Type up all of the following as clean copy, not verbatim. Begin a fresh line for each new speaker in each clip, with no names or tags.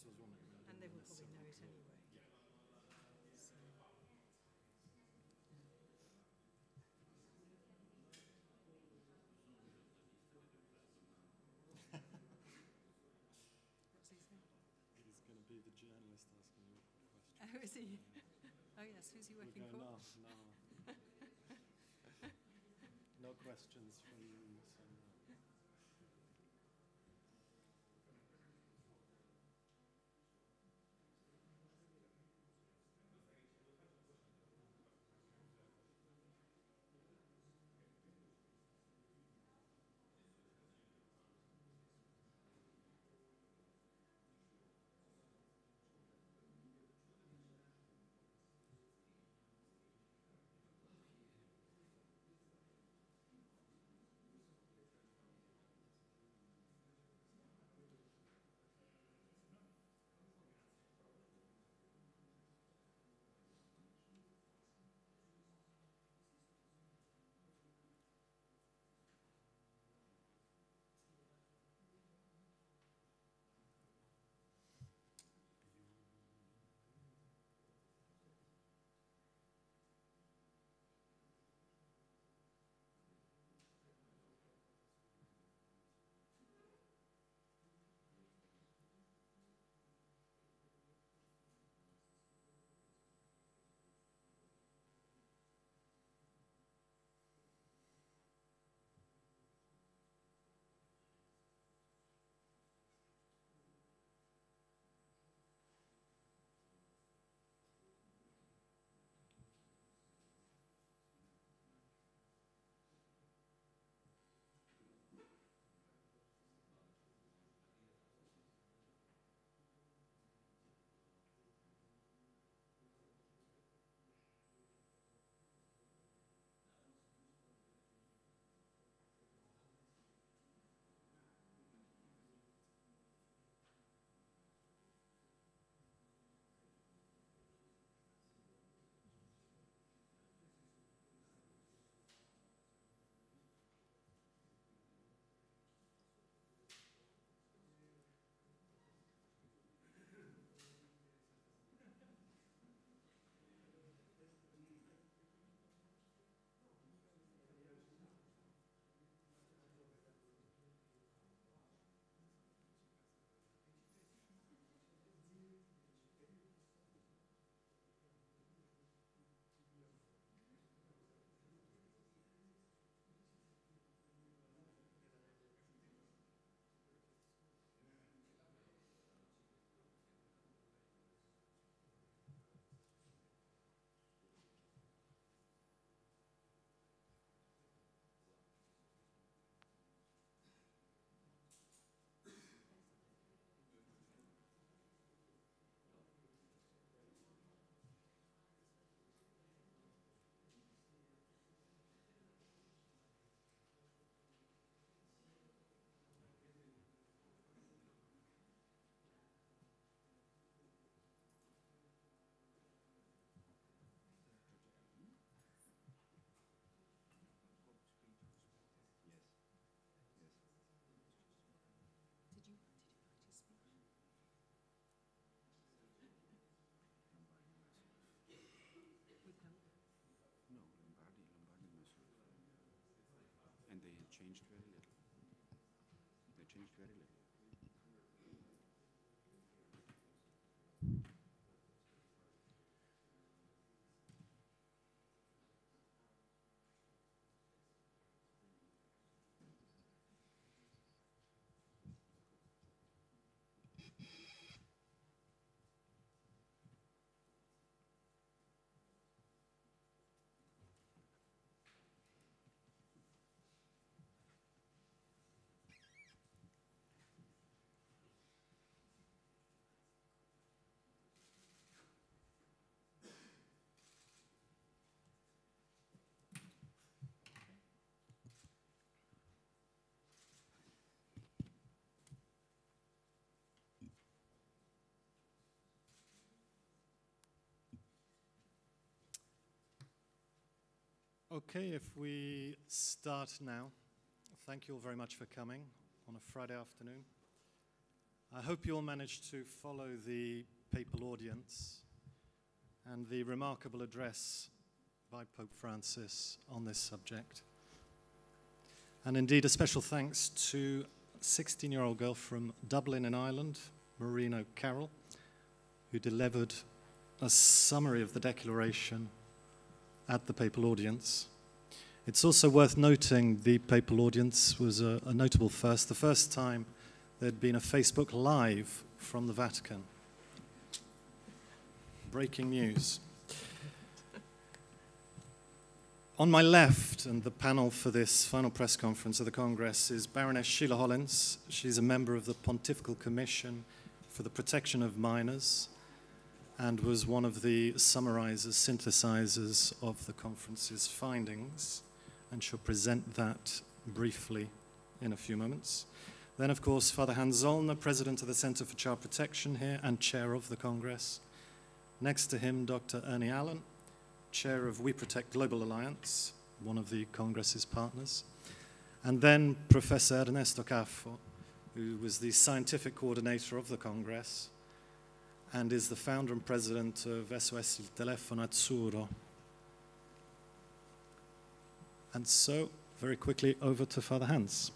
just was wondering.
And they will probably know it anyway.
Yeah.
So, what's he saying?
He's going to be the journalist asking you a question.
Oh, is he? Oh, yes. Who's he working for?
No. No questions from you. So no.
Did you write his speech? With whom?
No, Lombardi myself. And they changed very little. They changed very little.
Okay, if we start now. Thank you all very much for coming on a Friday afternoon. I hope you all managed to follow the papal audience and the remarkable address by Pope Francis on this subject. And indeed, a special thanks to a 16-year-old girl from Dublin in Ireland, Maureen O'Carroll, who delivered a summary of the declaration at the papal audience. It's also worth noting the papal audience was a notable first, the first time there'd been a Facebook Live from the Vatican. Breaking news. On my left, and the panel for this final press conference of the Congress, is Baroness Sheila Hollins. She's a member of the Pontifical Commission for the Protection of Minors and was one of the summarizers, synthesizers of the conference's findings, and she'll present that briefly in a few moments. Then, of course, Father Hans Zollner, President of the Center for Child Protection here and Chair of the Congress. Next to him, Dr. Ernie Allen, Chair of We Protect Global Alliance, one of the Congress's partners. And then Professor Ernesto Caffo, who was the scientific coordinator of the Congress and is the founder and president of SOS Il Telefono Azzurro. And so, very quickly, over to Father Hans.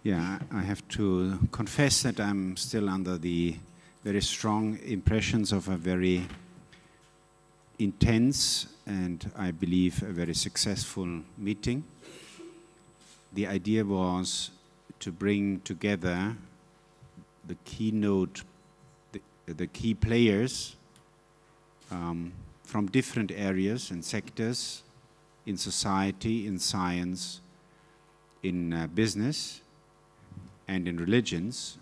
Yeah, I have to confess that I'm still under the very strong impressions of a very intense and, I believe, a very successful meeting. The idea was to bring together the keynote, the key players from different areas and sectors in society, in science, in business, and in religions,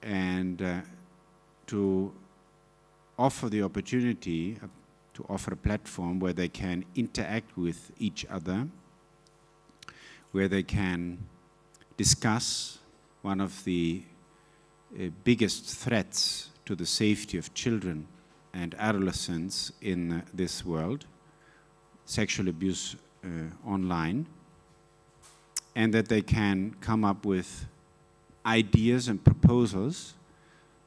and to offer the opportunity, to offer a platform where they can interact with each other, where they can discuss one of the biggest threats to the safety of children and adolescents in this world, sexual abuse online, and that they can come up with ideas and proposals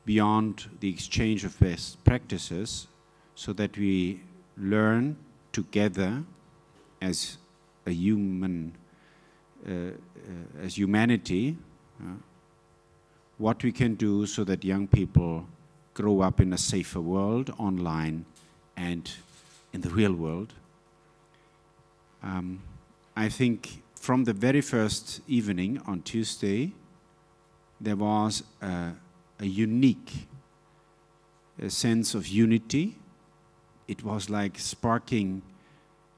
beyond the exchange of best practices, so that we learn together as a human, as humanity, what we can do so that young people grow up in a safer world online and in the real world. I think from the very first evening on Tuesday, there was a unique sense of unity. It was like sparking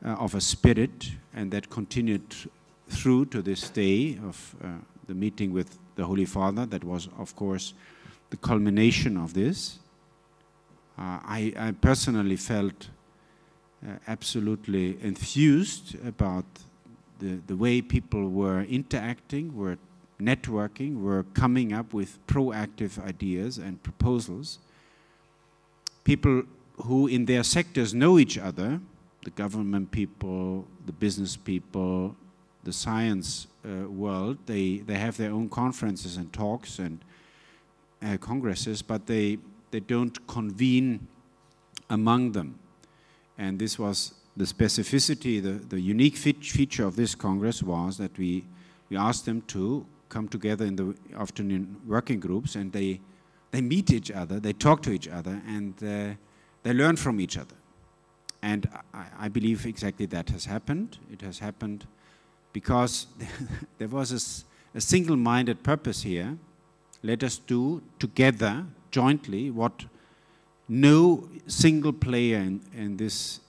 of a spirit, and that continued through to this day of the meeting with the Holy Father. That was, of course, the culmination of this. I personally felt absolutely enthused about the way people were interacting, were networking, were coming up with proactive ideas and proposals. People who in their sectors know each other, the government people, the business people, the science world, they have their own conferences and talks and congresses, but they don't convene among them. And this was the specificity, the unique feature of this Congress was that we asked them to come together in the afternoon working groups, and they meet each other, they talk to each other, and they learn from each other. And I believe exactly that has happened. It has happened because there was a single-minded purpose here. Let us do together, jointly, what no single player in this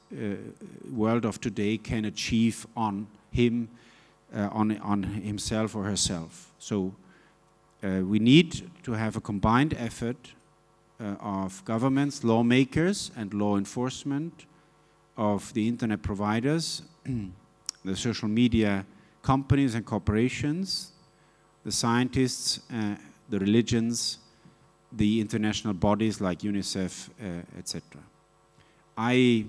world of today can achieve on him, on himself or herself. So we need to have a combined effort of governments, lawmakers, and law enforcement, of the internet providers, the social media companies and corporations, the scientists, the religions, the international bodies like UNICEF, etc. I've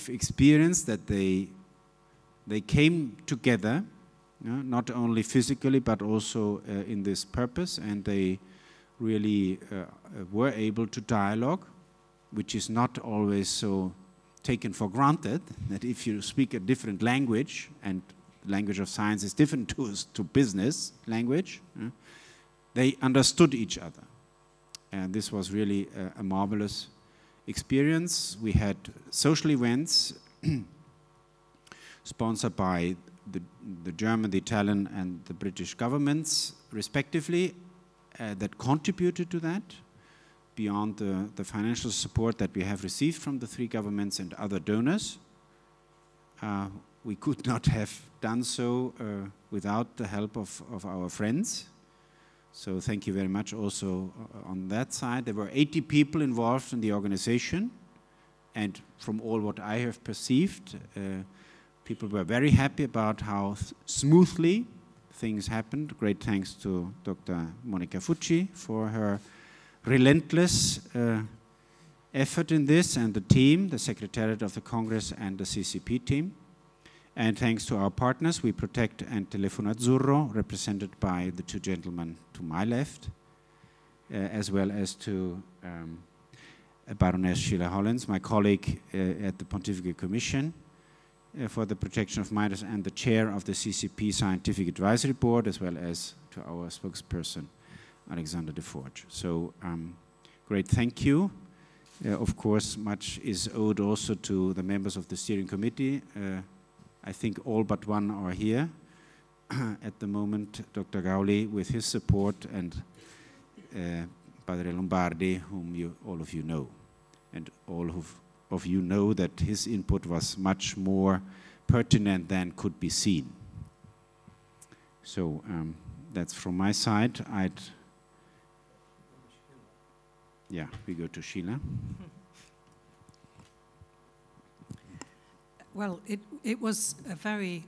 experienced that they came together not only physically but also in this purpose, and they really were able to dialogue, which is not always so taken for granted, that if you speak a different language, and language of science is different to business language, they understood each other. And this was really a marvelous experience. We had social events sponsored by the German, the Italian, and the British governments, respectively, that contributed to that, beyond the financial support that we have received from the three governments and other donors. We could not have done so without the help of our friends. So thank you very much also on that side. There were 80 people involved in the organization, and from all what I have perceived, people were very happy about how smoothly things happened. Great thanks to Dr. Monica Fucci for her relentless effort in this, and the team, the Secretariat of the Congress and the CCP team. And thanks to our partners, We Protect and Telefono Azzurro, represented by the two gentlemen to my left, as well as to Baroness Sheila Hollins, my colleague at the Pontifical Commission for the Protection of Minors, and the chair of the CCP Scientific Advisory Board, as well as to our spokesperson, Alexander DesForges. So great thank you. Of course, much is owed also to the members of the steering committee. I think all but one are here at the moment. Dr. Gauli with his support, and Padre Lombardi, whom all of you know. And all of you know that his input was much more pertinent than could be seen. So that's from my side. Yeah, we go to Sheila.
Well, it was a very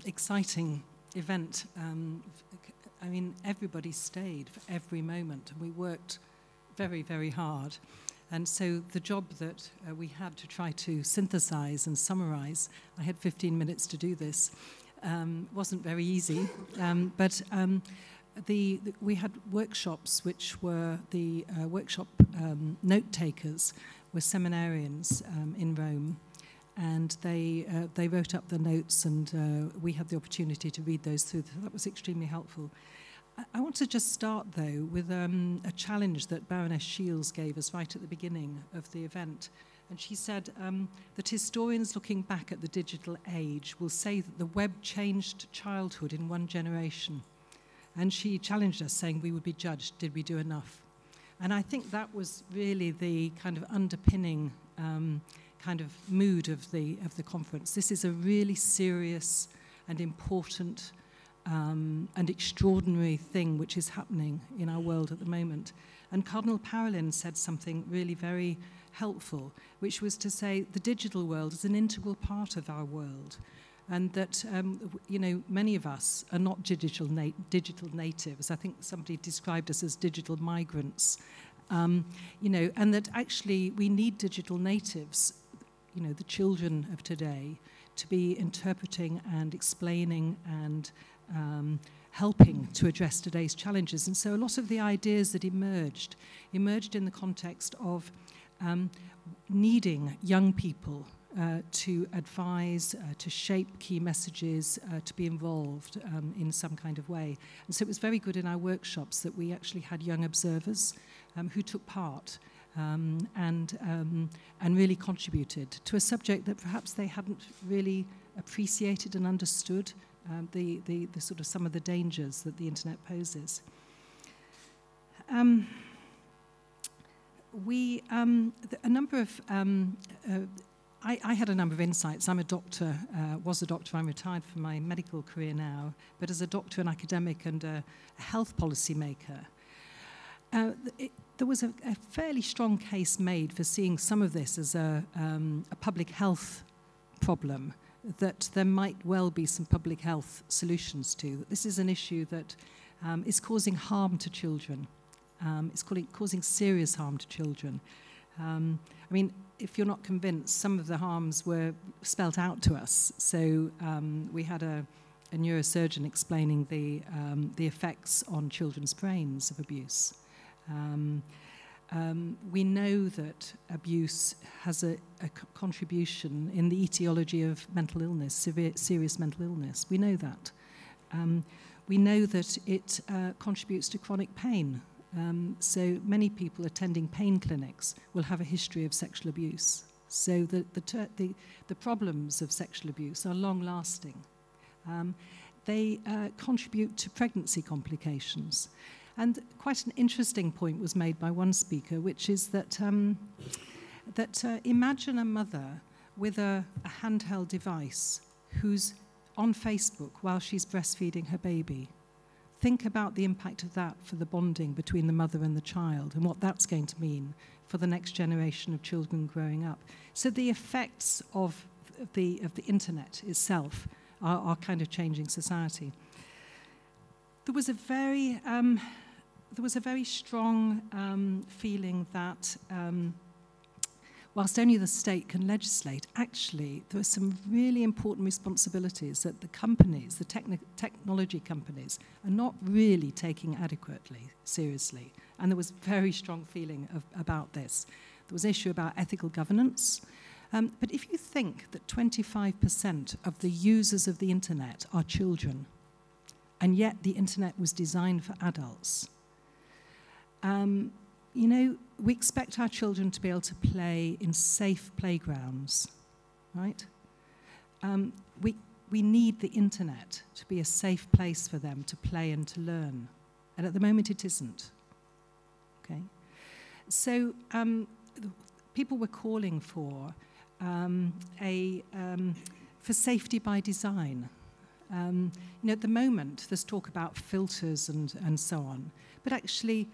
exciting event. I mean, everybody stayed for every moment, and we worked very, very hard. And so the job that we had to try to synthesize and summarize, I had 15 minutes to do this, wasn't very easy. But we had workshops, which were the workshop note takers were seminarians in Rome. And they wrote up the notes, and we had the opportunity to read those through. That was extremely helpful. I want to just start, though, with a challenge that Baroness Shields gave us right at the beginning of the event. And she said that historians looking back at the digital age will say that the web changed childhood in one generation. And she challenged us, saying we would be judged, did we do enough? And I think that was really the kind of underpinning kind of mood of the conference. This is a really serious and important and extraordinary thing which is happening in our world at the moment. And Cardinal Parolin said something really very helpful, which was to say the digital world is an integral part of our world, and that you know, many of us are not digital natives. I think somebody described us as digital migrants. You know, and that actually we need digital natives, you know, the children of today, to be interpreting and explaining and helping to address today's challenges. And so a lot of the ideas that emerged in the context of needing young people to advise, to shape key messages, to be involved in some kind of way. And so it was very good in our workshops that we actually had young observers who took part and really contributed to a subject that perhaps they hadn't really appreciated and understood, the sort of some of the dangers that the internet poses. I had a number of insights. I'm a doctor, was a doctor. I'm retired from my medical career now, but as a doctor, an academic, and a health policy maker, there was a fairly strong case made for seeing some of this as a public health problem, that there might well be some public health solutions to. That this is an issue that is causing harm to children. It's causing serious harm to children. I mean, if you're not convinced, some of the harms were spelt out to us. So we had a a neurosurgeon explaining the effects on children's brains of abuse. We know that abuse has a contribution in the etiology of mental illness, serious mental illness. We know that. We know that it contributes to chronic pain. So many people attending pain clinics will have a history of sexual abuse. So the problems of sexual abuse are long-lasting. They contribute to pregnancy complications. And quite an interesting point was made by one speaker, which is that, imagine a mother with a handheld device who's on Facebook while she's breastfeeding her baby. Think about the impact of that for the bonding between the mother and the child and what that's going to mean for the next generation of children growing up. So the effects of the internet itself are kind of changing society. There was a very strong feeling that whilst only the state can legislate, actually there are some really important responsibilities that the companies, the technology companies, are not really taking adequately seriously. And there was very strong feeling about this. There was an issue about ethical governance. But if you think that 25% of the users of the internet are children, and yet the internet was designed for adults, you know, we expect our children to be able to play in safe playgrounds, right? We need the internet to be a safe place for them to play and to learn. And at the moment it isn't, okay? So people were calling for safety by design. You know, at the moment there's talk about filters and so on, but actually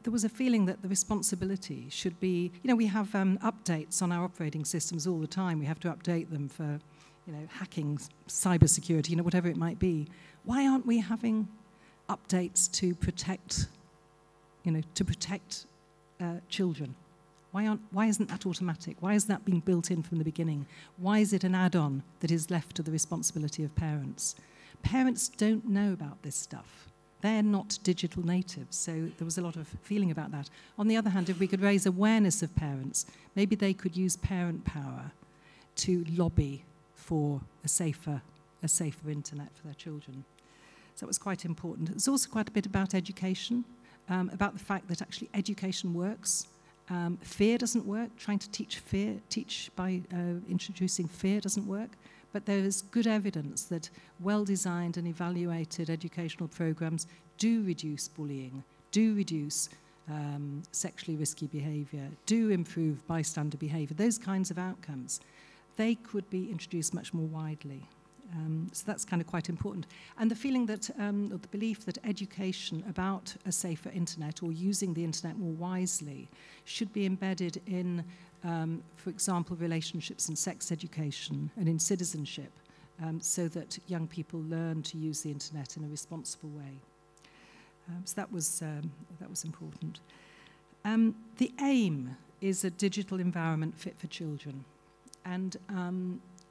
there was a feeling that the responsibility should be, you know, we have updates on our operating systems all the time. We have to update them for, you know, hacking, cybersecurity, you know, whatever it might be. Why aren't we having updates to protect, you know, children? Why isn't that automatic? Why is that being built in from the beginning? Why is it an add-on that is left to the responsibility of parents? Parents don't know about this stuff. They're not digital natives, so there was a lot of feeling about that. On the other hand, if we could raise awareness of parents, maybe they could use parent power to lobby for a safer internet for their children. So that was quite important. There's also quite a bit about education, about the fact that actually education works. Fear doesn't work. Trying to teach by introducing fear doesn't work. But there is good evidence that well-designed and evaluated educational programs do reduce bullying, do reduce sexually risky behavior, do improve bystander behavior. Those kinds of outcomes, they could be introduced much more widely. So that's kind of quite important. And the feeling that, or the belief that education about a safer internet or using the internet more wisely should be embedded in, for example, relationships and sex education and in citizenship, so that young people learn to use the internet in a responsible way. So that was important. The aim is a digital environment fit for children. And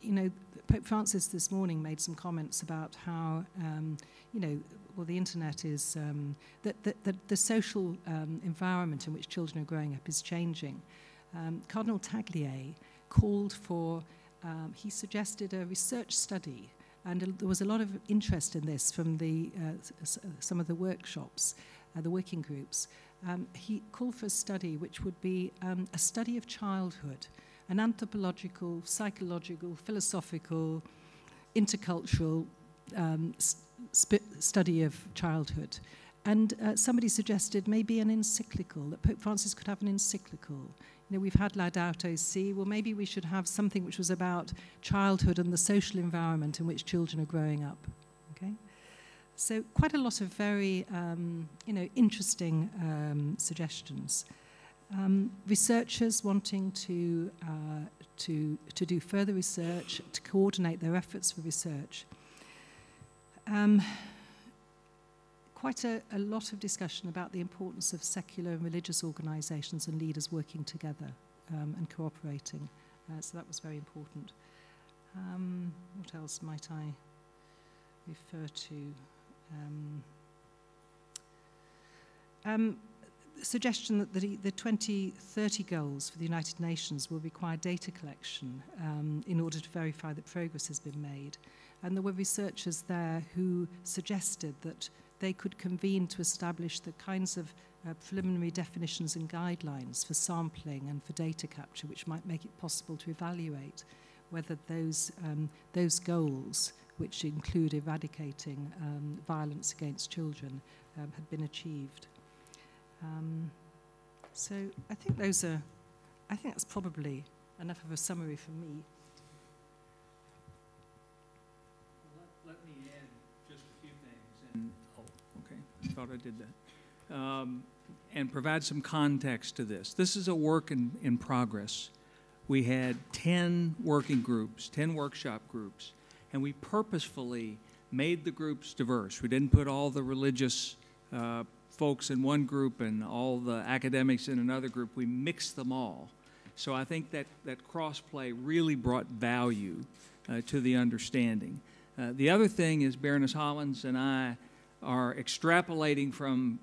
you know, Pope Francis this morning made some comments about how, you know, well, the internet is, that the social environment in which children are growing up is changing. Cardinal Taglier called for, he suggested a research study, and there was a lot of interest in this from some of the workshops, the working groups. He called for a study which would be a study of childhood, an anthropological, psychological, philosophical, intercultural study of childhood. And somebody suggested maybe an encyclical, that Pope Francis could have an encyclical. You know, we've had Laudato Si', well, maybe we should have something which was about childhood and the social environment in which children are growing up, okay? So quite a lot of very, you know, interesting suggestions. Researchers wanting to do further research, to coordinate their efforts for research. Quite a lot of discussion about the importance of secular and religious organisations and leaders working together and cooperating. So that was very important. What else might I refer to. Suggestion that the 2030 goals for the United Nations will require data collection in order to verify that progress has been made. And there were researchers there who suggested that they could convene to establish the kinds of preliminary definitions and guidelines for sampling and for data capture, which might make it possible to evaluate whether those goals, which include eradicating violence against children, had been achieved. So I think that's probably enough of a summary for me.
Let me add just a few things. And, okay, I thought I did that. And provide some context to this. This is a work in progress. We had 10 working groups, 10 workshop groups, and we purposefully made the groups diverse. We didn't put all the religious folks in one group and all the academics in another group. We mixed them all. So I think that cross-play really brought value to the understanding. The other thing is Baroness Hollins and I are extrapolating from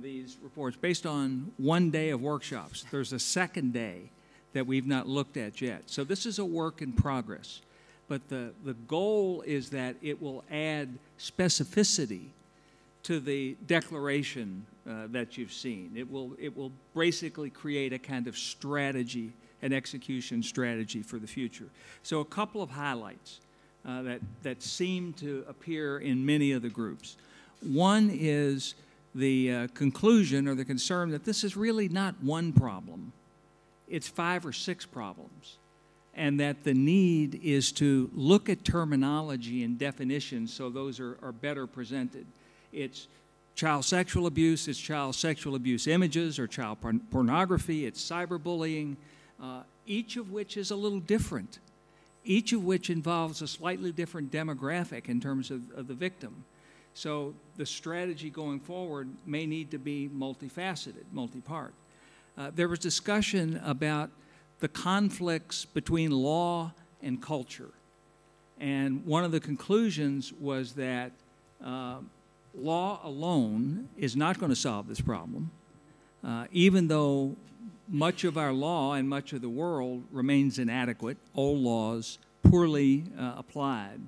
these reports based on one day of workshops. There's a second day that we've not looked at yet. So this is a work in progress. But the goal is that it will add specificity to the declaration that you've seen. It will basically create a kind of strategy, an execution strategy for the future. So a couple of highlights that seem to appear in many of the groups. One is the conclusion or the concern that this is really not one problem. It's 5 or 6 problems. And that the need is to look at terminology and definitions so those are better presented. It's child sexual abuse, it's child sexual abuse images, or child pornography, it's cyberbullying, each of which is a little different, each of which involves a slightly different demographic in terms of the victim. So the strategy going forward may need to be multifaceted, multi-part. There was discussion about the conflicts between law and culture. And one of the conclusions was that law alone is not going to solve this problem, even though much of our law and much of the world remains inadequate, old laws poorly applied,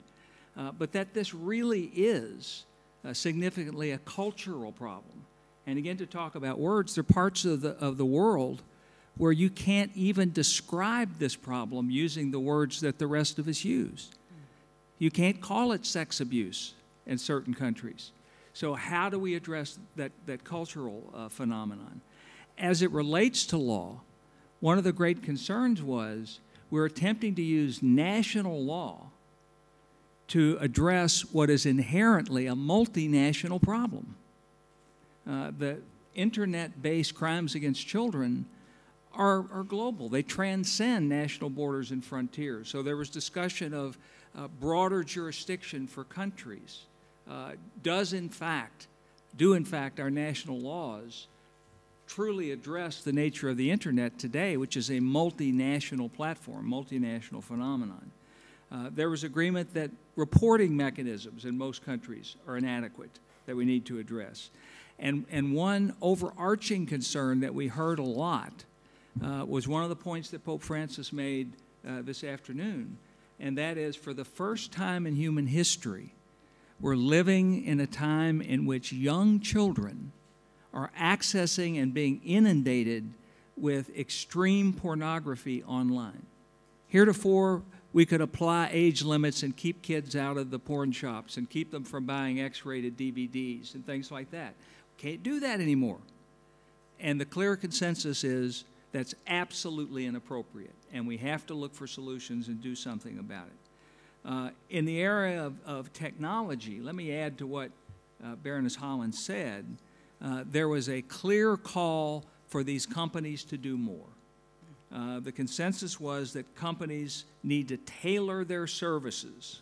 but that this really is significantly a cultural problem. And again, to talk about words, there are parts of the world where you can't even describe this problem using the words that the rest of us use. You can't call it sex abuse in certain countries. So how do we address that cultural phenomenon? As it relates to law, one of the great concerns was we're attempting to use national law to address what is inherently a multinational problem. The internet-based crimes against children are global. They transcend national borders and frontiers. So there was discussion of broader jurisdiction for countries. Do in fact our national laws truly address the nature of the internet today, which is a multinational platform, multinational phenomenon? There was agreement that reporting mechanisms in most countries are inadequate, that we need to address. And one overarching concern that we heard a lot was one of the points that Pope Francis made this afternoon, and that is, for the first time in human history, we're living in a time in which young children are accessing and being inundated with extreme pornography online. Heretofore, we could apply age limits and keep kids out of the porn shops and keep them from buying X-rated DVDs and things like that. Can't do that anymore. And the clear consensus is that's absolutely inappropriate, and we have to look for solutions and do something about it. In the area of technology, let me add to what Baroness Hollins said. There was a clear call for these companies to do more. The consensus was that companies need to tailor their services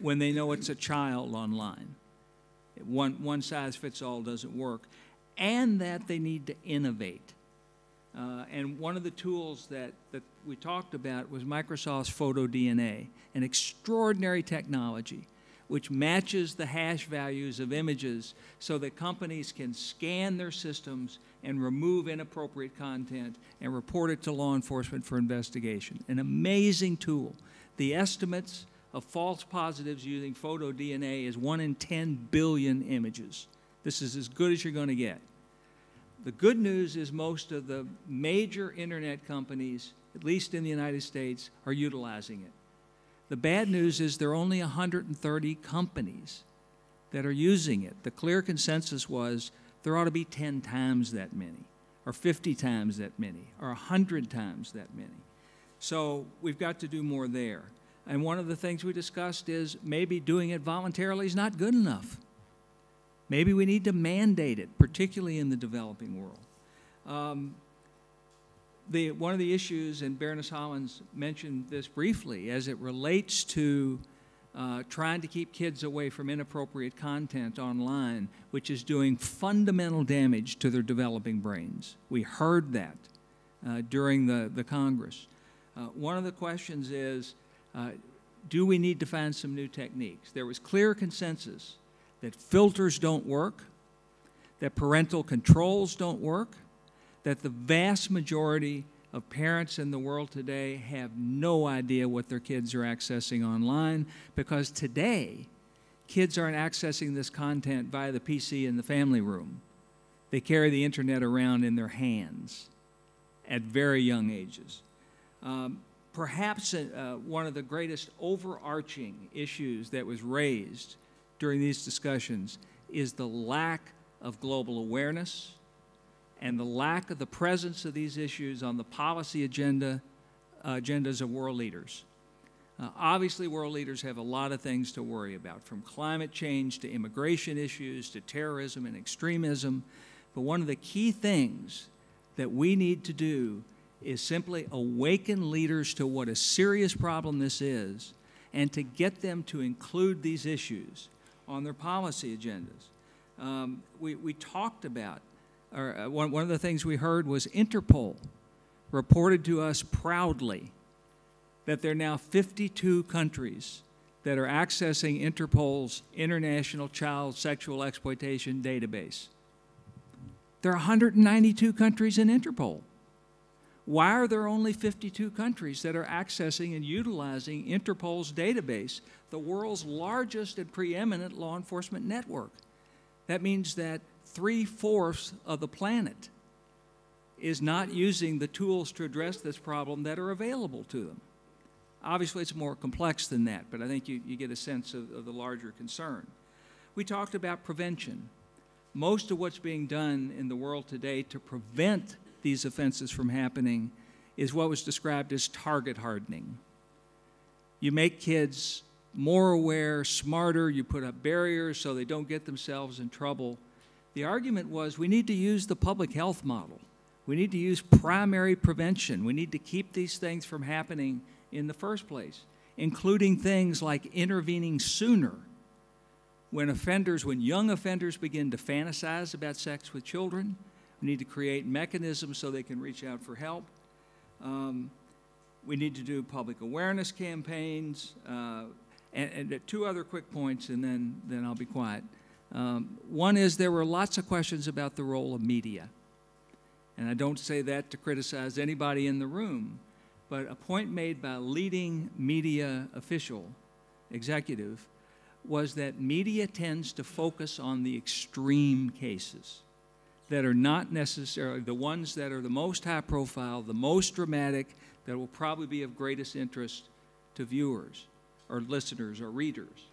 when they know it's a child online. One size fits all doesn't work, and that they need to innovate. And one of the tools that we talked about was Microsoft's PhotoDNA, an extraordinary technology which matches the hash values of images so that companies can scan their systems and remove inappropriate content and report it to law enforcement for investigation. An amazing tool. The estimates of false positives using photo DNA is 1 in 10 billion images. This is as good as you're going to get. The good news is most of the major internet companies, at least in the United States, are utilizing it. The bad news is there are only 130 companies that are using it. The clear consensus was there ought to be 10 times that many, or 50 times that many, or 100 times that many. So we've got to do more there. And one of the things we discussed is maybe doing it voluntarily is not good enough. Maybe we need to mandate it, particularly in the developing world. One of the issues, and Baroness Hollins mentioned this briefly, as it relates to trying to keep kids away from inappropriate content online, which is doing fundamental damage to their developing brains. We heard that during the Congress. One of the questions is, do we need to find some new techniques? There was clear consensus that filters don't work, that parental controls don't work, that the vast majority of parents in the world today have no idea what their kids are accessing online, because today, kids aren't accessing this content via the PC in the family room. They carry the internet around in their hands at very young ages. Perhaps one of the greatest overarching issues that was raised during these discussions is the lack of global awareness and the lack of the presence of these issues on the policy agendas of world leaders. Obviously, world leaders have a lot of things to worry about, from climate change to immigration issues to terrorism and extremism. But one of the key things that we need to do is simply awaken leaders to what a serious problem this is and to get them to include these issues on their policy agendas. We talked about, one of the things we heard was Interpol reported to us proudly that there are now 52 countries that are accessing Interpol's International Child Sexual Exploitation Database. There are 192 countries in Interpol. Why are there only 52 countries that are accessing and utilizing Interpol's database, the world's largest and preeminent law enforcement network? That means that 3/4 of the planet is not using the tools to address this problem that are available to them. Obviously, it's more complex than that, but I think you get a sense of the larger concern. We talked about prevention. Most of what's being done in the world today to prevent these offenses from happening is what was described as target hardening. You make kids more aware, smarter, you put up barriers so they don't get themselves in trouble. The argument was we need to use the public health model. We need to use primary prevention. We need to keep these things from happening in the first place, including things like intervening sooner. When young offenders begin to fantasize about sex with children, we need to create mechanisms so they can reach out for help. We need to do public awareness campaigns. And two other quick points, and then I'll be quiet. One is there were lots of questions about the role of media. And I don't say that to criticize anybody in the room, but a point made by a leading media executive, was that media tends to focus on the extreme cases that are not necessarily the ones that are the most high profile, the most dramatic, that will probably be of greatest interest to viewers or listeners or readers.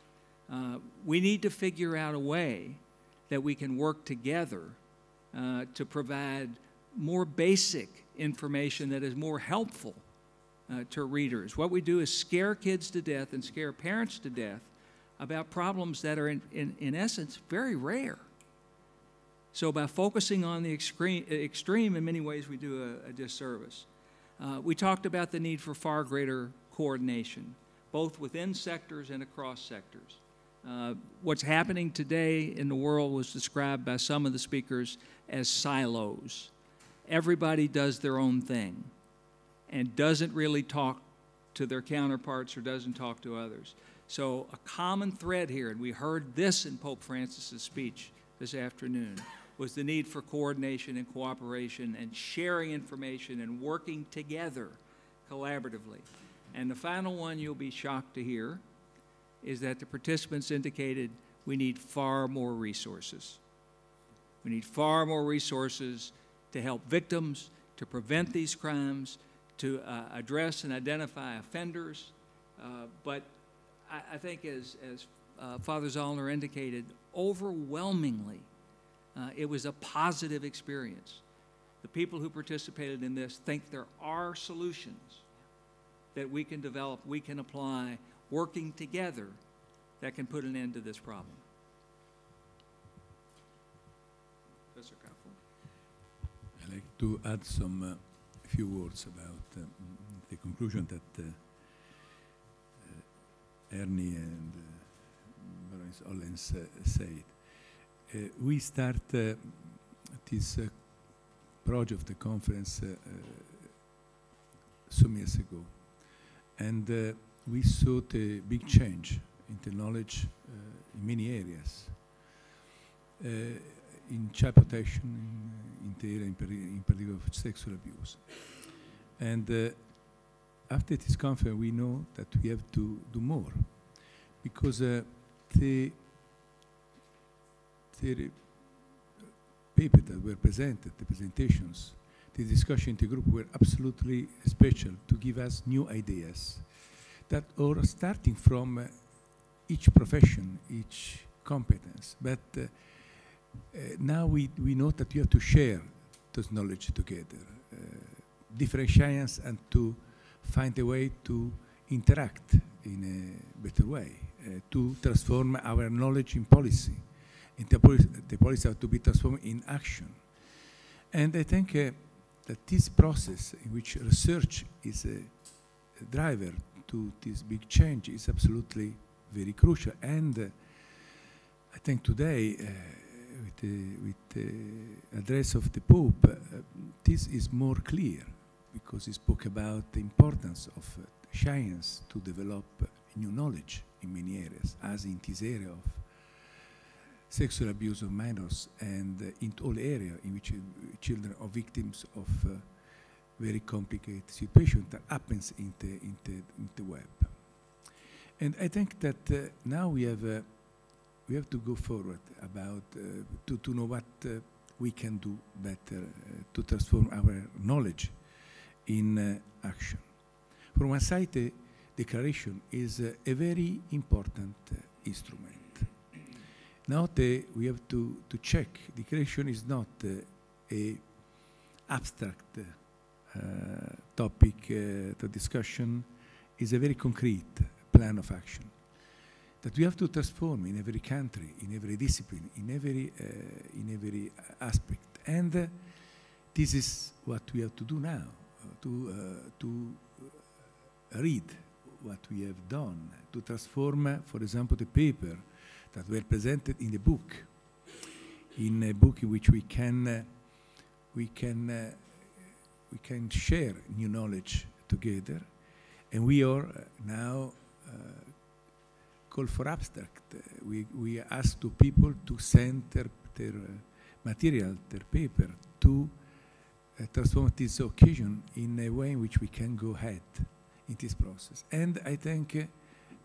We need to figure out a way that we can work together to provide more basic information that is more helpful to readers. What we do is scare kids to death and scare parents to death about problems that are, in essence, very rare. So by focusing on the extreme, in many ways, we do a disservice. We talked about the need for far greater coordination, both within sectors and across sectors. What's happening today in the world was described by some of the speakers as silos. Everybody does their own thing and doesn't really talk to their counterparts or doesn't talk to others. So a common thread here, and we heard this in Pope Francis's speech this afternoon, was the need for coordination and cooperation and sharing information and working together collaboratively. And the final one you'll be shocked to hear is that the participants indicated we need far more resources. We need far more resources to help victims, to prevent these crimes, to address and identify offenders. But I think as Father Zollner indicated, overwhelmingly, it was a positive experience. The people who participated in this think there are solutions that we can develop, we can apply, working together, that can put an end to this problem. Professor Caffo.
I'd like to add some few words about the conclusion that Ernie and Baroness Hollins said. We start this project of the conference some years ago, and we saw the big change in the knowledge in many areas, in child protection, in the area in particular of sexual abuse. And after this conference, we know that we have to do more, because the papers that were presented, the presentations, the discussion in the group were absolutely special to give us new ideas that are starting from each profession, each competence. But now we know that we have to share this knowledge together, different science, and to find a way to interact in a better way, to transform our knowledge in policy. And the policy have to be transformed in action. And I think that this process in which research is a driver to this big change is absolutely very crucial. And I think today, with the address of the Pope, this is more clear, because he spoke about the importance of science to develop new knowledge in many areas, as in this area of sexual abuse of minors, and in all areas in which children are victims of very complicated situations that happens in the web. And I think that now we have to go forward about to know what we can do better to transform our knowledge in action. From one side, the declaration is a very important instrument. Now we have to check. Declaration is not a abstract topic. The discussion is a very concrete plan of action that we have to transform in every country, in every discipline, in every aspect. And this is what we have to do now, to read what we have done, to transform, for example, the paper that were presented in the book, in a book in which we can share new knowledge together, and we are now call for abstract. We ask to people to send their material, their paper, to transform this occasion in a way in which we can go ahead in this process. And I think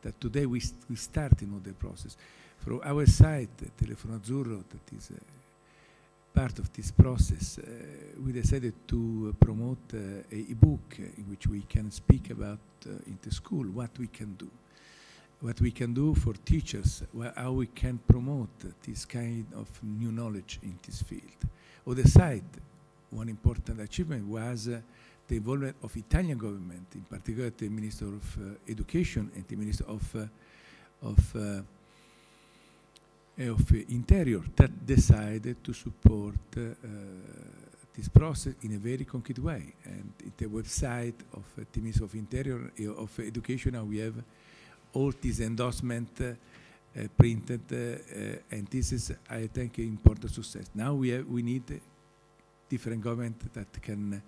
that today we start in all the process. From our side, Telefono Azzurro, that is part of this process, we decided to promote a book in which we can speak about in the school what we can do. What we can do for teachers, how we can promote this kind of new knowledge in this field. On the side, one important achievement was the involvement of Italian government, in particular the Minister of Education and the Minister of Interior, that decided to support this process in a very concrete way. And in the website of the Minister of Interior, of Education, now we have all this endorsement printed, and this is, I think, an important success. Now we need different government that can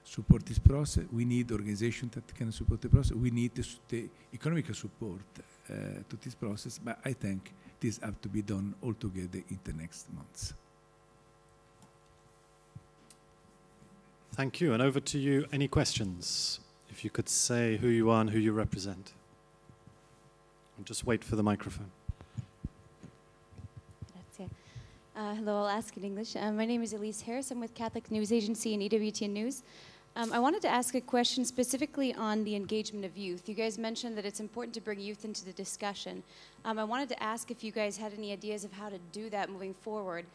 support this process. We need organizations that can support the process. We need the economic support to this process, but I think this has to be done all together in the next months.
Thank you. And over to you. Any questions? If you could say who you are and who you represent. And just wait for the microphone.
Grazie. Hello, I'll ask in English. My name is Elise Harris. I'm with Catholic News Agency and EWTN News. I wanted to ask a question specifically on the engagement of youth. You guys mentioned that it's important to bring youth into the discussion. I wanted to ask if you guys had any ideas of how to do that moving forward.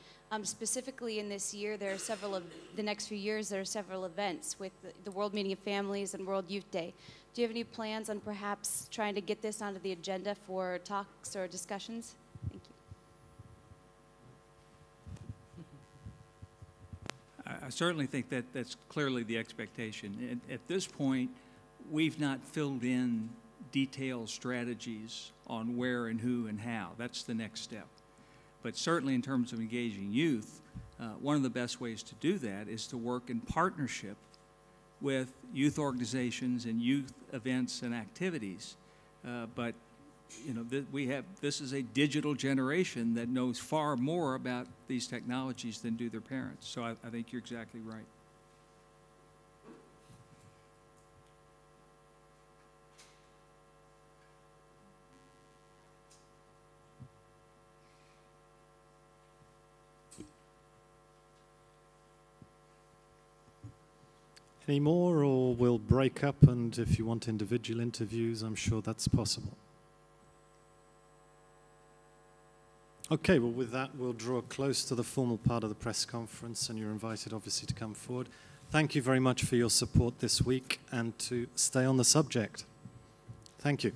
Specifically in this year, there are several of the next few years, there are several events with the World Meeting of Families and World Youth Day. Do you have any plans on perhaps trying to get this onto the agenda for talks or discussions? Thank you.
I certainly think that that's clearly the expectation. At this point, we've not filled in detailed strategies on where and who and how. That's the next step. But certainly in terms of engaging youth, one of the best ways to do that is to work in partnership with youth organizations and youth events and activities. But you know, this is a digital generation that knows far more about these technologies than do their parents. So I think you're exactly right.
Any more, or we'll break up, and if you want individual interviews, I'm sure that's possible. Okay, well, with that, we'll draw close to the formal part of the press conference, and you're invited, obviously, to come forward. Thank you very much for your support this week, and to stay on the subject. Thank you.